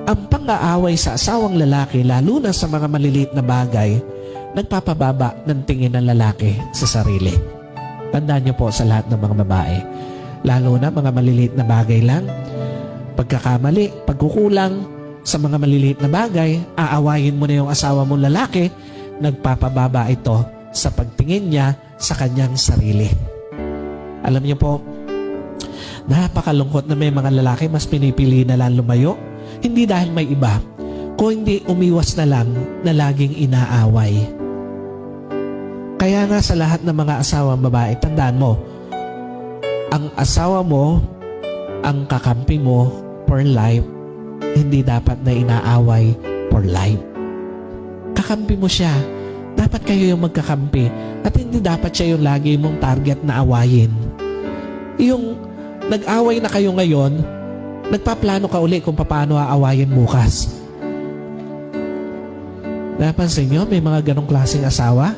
Ang pang-aaway sa asawang lalaki, lalo na sa mga maliliit na bagay, nagpapababa ng tingin ng lalaki sa sarili. Tandaan niyo po sa lahat ng mga babae, lalo na mga maliliit na bagay lang, pagkakamali, pagkukulang sa mga maliliit na bagay, aawayin mo na yung asawa mong lalaki, nagpapababa ito sa pagtingin niya sa kanyang sarili. Alam niyo po, napakalungkot na may mga lalaki mas pinipili na lang lumayo, hindi dahil may iba, kung hindi umiwas na lang na laging inaaway. Kaya nga sa lahat ng mga asawang babae, tandaan mo, ang asawa mo, ang kakampi mo for life, hindi dapat na inaaway for life. Kakampi mo siya. Dapat kayo yung magkakampi at hindi dapat siya yung lagi mong target na awayin. Yung nag-away na kayo ngayon, nagpaplano ka uli kung paano aawayin bukas. Napansin nyo, may mga ganong klaseng asawa?